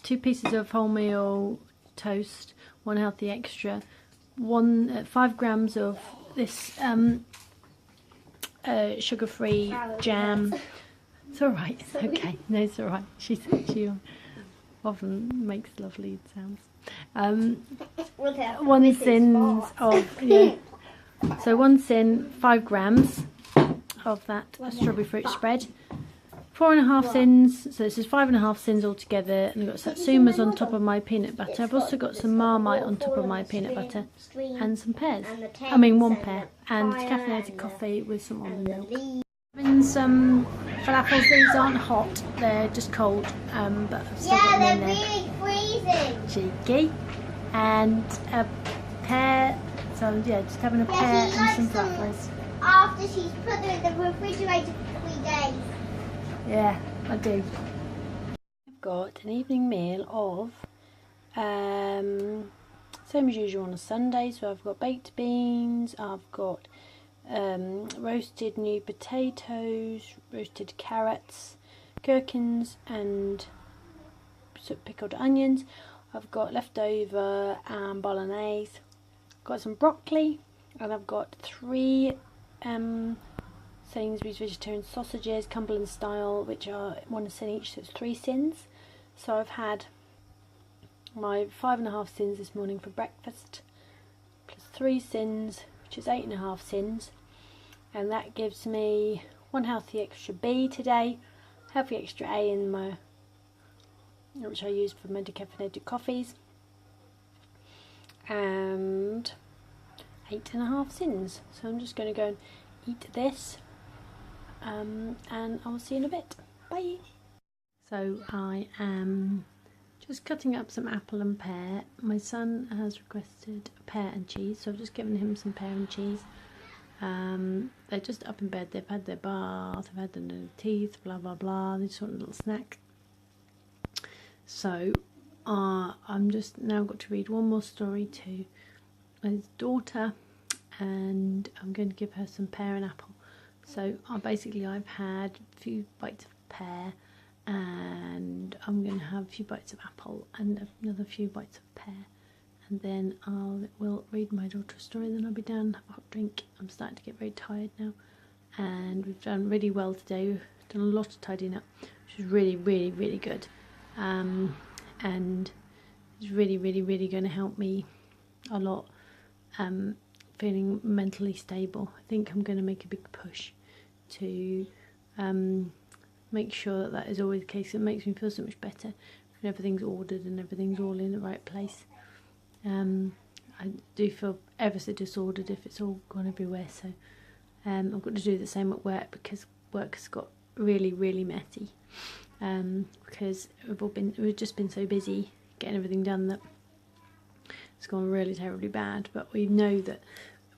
2 pieces of wholemeal toast, 1 healthy extra, 5 grams of this sugar-free jam. It's all right. Okay, no, it's all right. She often makes lovely sounds. 1 sins of so 1 sin, 5 grams of that strawberry fruit spread. 4.5 sins, so this is 5.5 sins altogether, and I've got satsumas on top of my peanut butter. I've also got some Marmite on top of my peanut butter, and some pears. I mean 1 pear, and caffeinated coffee with some almond milk. Having some falafels. These aren't hot, they're just cold, but I've still got them in there. Really freezing. Cheeky. And a pear, so yeah, just having a pear and some falafels. After she's put them in the refrigerator for 3 days. Yeah, I do. I've got an evening meal of, same as usual on a Sunday, so I've got baked beans, I've got roasted new potatoes, roasted carrots, gherkins and pickled onions. I've got leftover bolognese, got some broccoli, and I've got 3 Sainsbury's vegetarian sausages, Cumberland style, which are 1 sin each, so it's 3 sins. So I've had my 5.5 sins this morning for breakfast, plus 3 sins, which is 8.5 sins, and that gives me 1 healthy extra B today, healthy extra A in my, which I use for my decaffeinated coffees, and 8.5 sins. So I'm just going to go and eat this. And I'll see you in a bit. Bye. So I am just cutting up some apple and pear. My son has requested pear and cheese, so I've just given him some pear and cheese. They're just up in bed, they've had their bath, they've had their teeth, blah blah blah, they just want a little snack. So I'm just now got to read one more story to his daughter, and I'm going to give her some pear and apple. So basically I've had a few bites of pear, and I'm going to have a few bites of apple and another few bites of pear, and then we'll read my daughter a story, then I'll be down and have a hot drink. I'm starting to get very tired now, and we've done really well today. We've done a lot of tidying up, which is really good, and it's really going to help me a lot, feeling mentally stable. I think I'm going to make a big push to make sure that is always the case. It makes me feel so much better when everything's ordered and everything's all in the right place. I do feel ever so disordered if it's all gone everywhere, so I've got to do the same at work, because work has got really messy, because we've just been so busy getting everything done that it's gone really terribly bad. But we know that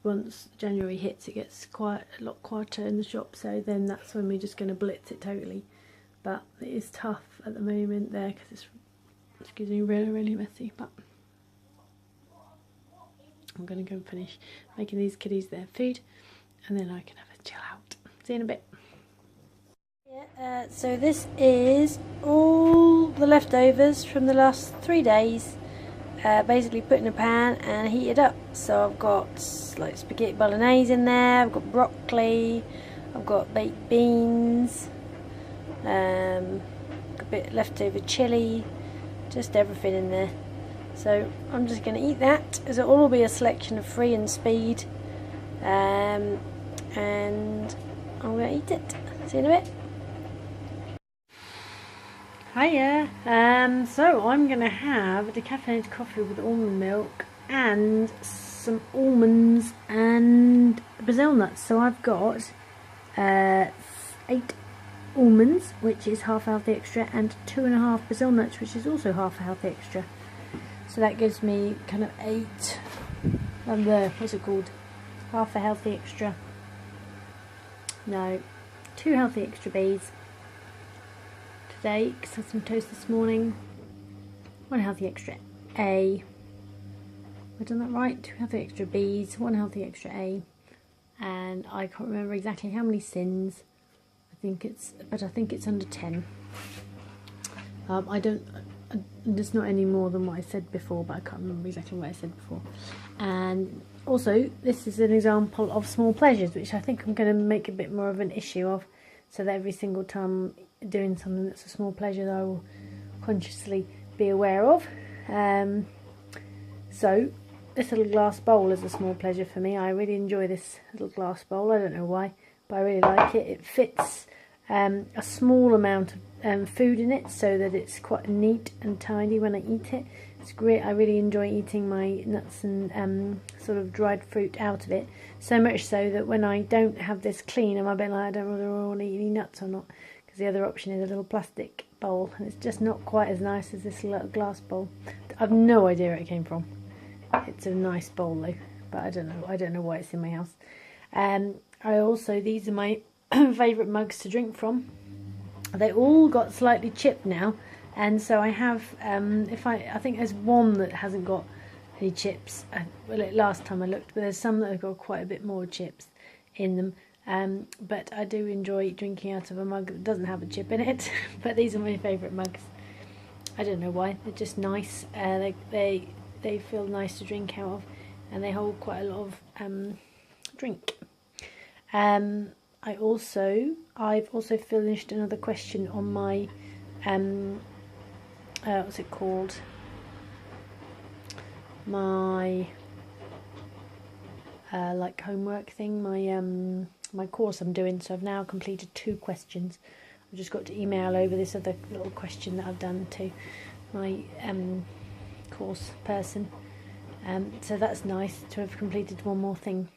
once January hits, it gets quite a lot quieter in the shop, so then that's when we're just going to blitz it totally. But it is tough at the moment there, because it's getting really messy. But I'm going to go and finish making these kiddies their food, and then I can have a chill out. See you in a bit. Yeah, so this is all the leftovers from the last 3 days. Basically put in a pan and heated up. So I've got like spaghetti bolognese in there, I've got broccoli, I've got baked beans, a bit leftover chilli, just everything in there. So I'm just going to eat that, as it will all be a selection of free and speed, and I'm going to eat it. See you in a bit. Hiya. So I'm going to have a decaffeinated coffee with almond milk and some almonds and Brazil nuts. So I've got 8 almonds, which is half a healthy extra, and 2.5 Brazil nuts, which is also half a healthy extra. So that gives me kind of 8, what's it called? Half a healthy extra. No, 2 healthy extra Bs today, because I had some toast this morning. 1 healthy extra A. Have I done that right? 2 healthy extra Bs, 1 healthy extra A. And I can't remember exactly how many sins. I think it's under 10. I don't, it's not any more than what I said before, but I can't remember exactly what I said before. And also, this is an example of small pleasures, which I think I'm going to make a bit more of an issue of, so that every single time I'm doing something that's a small pleasure that I will consciously be aware of. So this little glass bowl is a small pleasure for me. I really enjoy this little glass bowl. I don't know why, but I really like it. It fits a small amount of food in it, so that it's quite neat and tidy when I eat it. It's great. I really enjoy eating my nuts and sort of dried fruit out of it. So much so that when I don't have this clean, I'm a bit like, I don't know whether I want to eat any nuts or not, because the other option is a little plastic bowl, and it's just not quite as nice as this little glass bowl. I've no idea where it came from. It's a nice bowl though, but I don't know why it's in my house. These are my favourite mugs to drink from. They all got slightly chipped now, and so I have, I think there's one that hasn't got any chips. Last time I looked, but there's some that have got quite a bit more chips in them. But I do enjoy drinking out of a mug that doesn't have a chip in it. But these are my favourite mugs. I don't know why, they're just nice. They feel nice to drink out of, and they hold quite a lot of drink. I've also finished another question on my what's it called? My like homework thing, my course I'm doing. So I've now completed 2 questions. I've just got to email over this other little question that I've done to my course person. So that's nice to have completed one more thing.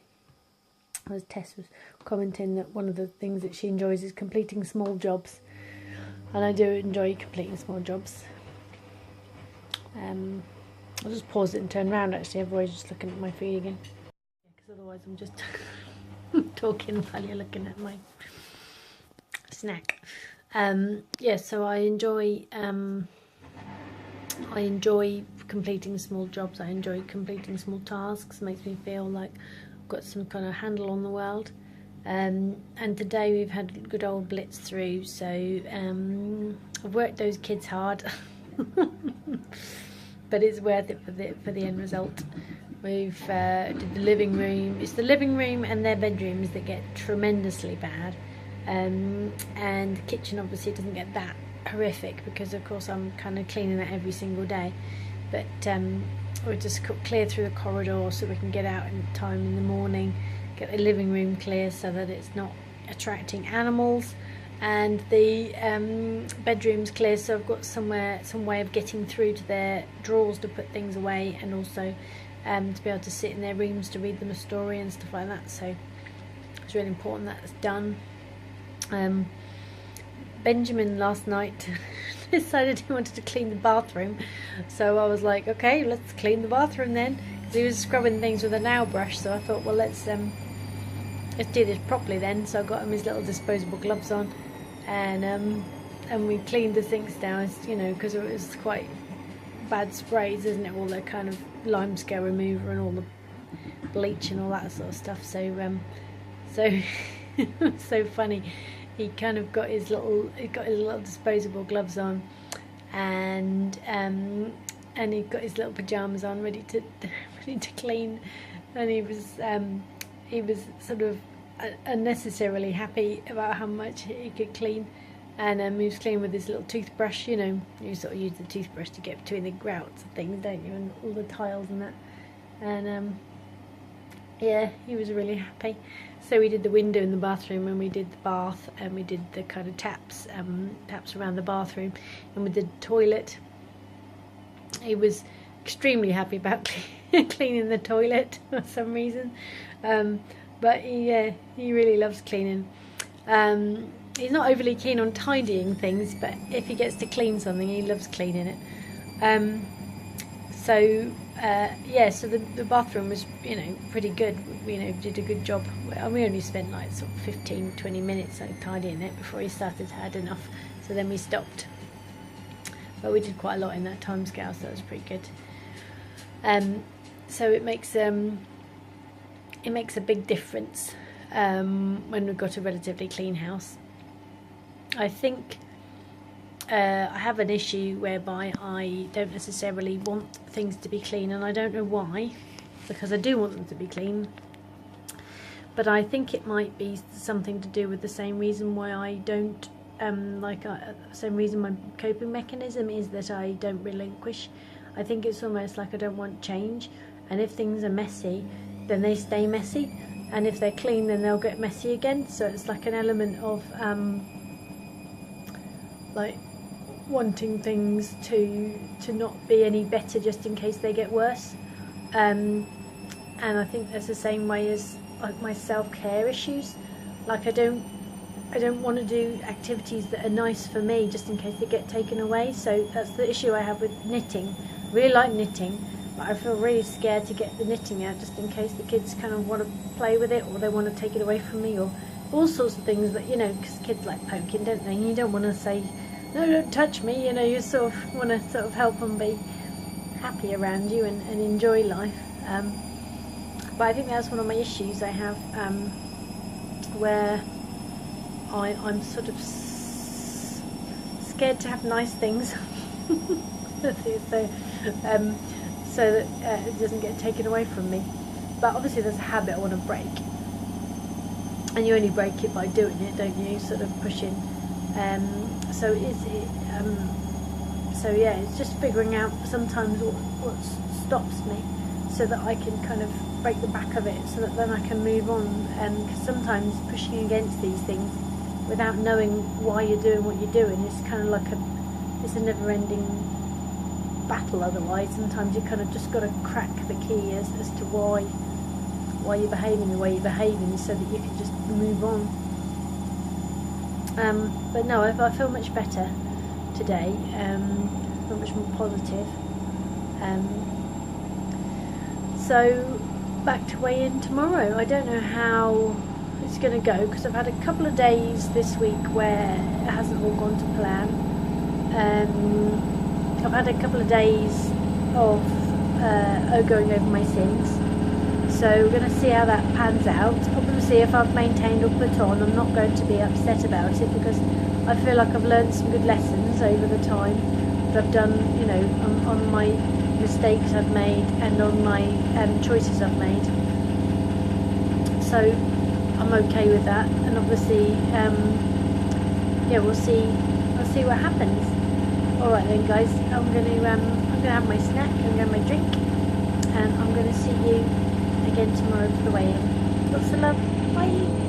As Tess was commenting that one of the things that she enjoys is completing small jobs, and I do enjoy completing small jobs. I'll just pause it and turn around actually, otherwise just looking at my feed again, because otherwise I'm just talking while you're looking at my snack. So I enjoy completing small jobs. I enjoy completing small tasks. It makes me feel like I've got some kind of handle on the world. And today we've had a good old blitz through, so I've worked those kids hard, but it's worth it for the end result. We've did the living room. It's the living room and their bedrooms that get tremendously bad, and the kitchen obviously doesn't get that horrific, because of course I'm kind of cleaning that every single day. But we just clear through the corridor so we can get out in time in the morning, get the living room clear so that it's not attracting animals, and the bedrooms clear so I've got some way of getting through to their drawers to put things away, and also to be able to sit in their rooms to read them a story and stuff like that. So it's really important that it's done. Benjamin last night decided he wanted to clean the bathroom, so I was like, okay, let's clean the bathroom then, because he was scrubbing things with a nail brush. So I thought, well, let's do this properly then. So I got him his little disposable gloves on, and we cleaned the sinks down, you know, because it was quite bad sprays, isn't it, all the kind of limescale remover and all the bleach and all that sort of stuff. So it was so funny. He kind of got his little disposable gloves on, and he got his little pajamas on, ready to clean, and he was sort of unnecessarily happy about how much he could clean, and he was cleaning with his little toothbrush. You know, you sort of use the toothbrush to get between the grouts and things, don't you, and all the tiles and that, and yeah, he was really happy. So we did the window in the bathroom, and we did the bath, and we did the kind of taps around the bathroom, and we did the toilet. He was extremely happy about cleaning the toilet for some reason, but he really loves cleaning. He's not overly keen on tidying things, but if he gets to clean something, he loves cleaning it. So the bathroom was, you know, pretty good. You know, did a good job. We only spent like sort of 15-20 minutes like tidying it before he started to had enough. So then we stopped. But we did quite a lot in that time scale, so that was pretty good. So it makes a big difference when we've got a relatively clean house. I think I have an issue whereby I don't necessarily want things to be clean, and I don't know why, because I do want them to be clean. But I think it might be something to do with the same reason why I don't, same reason my coping mechanism is that I don't relinquish. I think it's almost like I don't want change, and if things are messy, then they stay messy, and if they're clean, then they'll get messy again. So it's like an element of like wanting things to not be any better just in case they get worse. And I think that's the same way as like my self-care issues. Like I don't want to do activities that are nice for me just in case they get taken away. So that's the issue I have with knitting. I really like knitting, but I feel really scared to get the knitting out just in case the kids kind of want to play with it, or they want to take it away from me, or all sorts of things that, you know, because kids like poking, don't they? And you don't want to say, no, don't touch me, you know, you sort of want to sort of help them be happy around you and enjoy life. But I think that's one of my issues I have, where I'm sort of scared to have nice things. So that it doesn't get taken away from me. But obviously there's a habit I want to break, and you only break it by doing it, don't you? Sort of pushing. So yeah, it's just figuring out sometimes what stops me, so that I can kind of break the back of it, so that then I can move on. Because sometimes pushing against these things without knowing why you're doing what you're doing is kind of like it's a never-ending battle. Otherwise, sometimes you kind of just got to crack the key as to why you're behaving the way you're behaving, so that you can just move on. But no, I feel much better today. I feel much more positive. So back to weigh in tomorrow. I don't know how it's going to go, because I've had a couple of days this week where it hasn't all gone to plan. I've had a couple of days of going over my sins, so we're going to see how that pans out. Obviously, if I've maintained or put on, I'm not going to be upset about it, because I feel like I've learned some good lessons over the time that I've done, you know, on my mistakes I've made and on my choices I've made. So I'm okay with that, and obviously, yeah, we'll see what happens. Alright then guys, I'm going to have my snack, I'm going to have my drink, and I'm going to see you again tomorrow for the weigh-in. Lots of love, bye!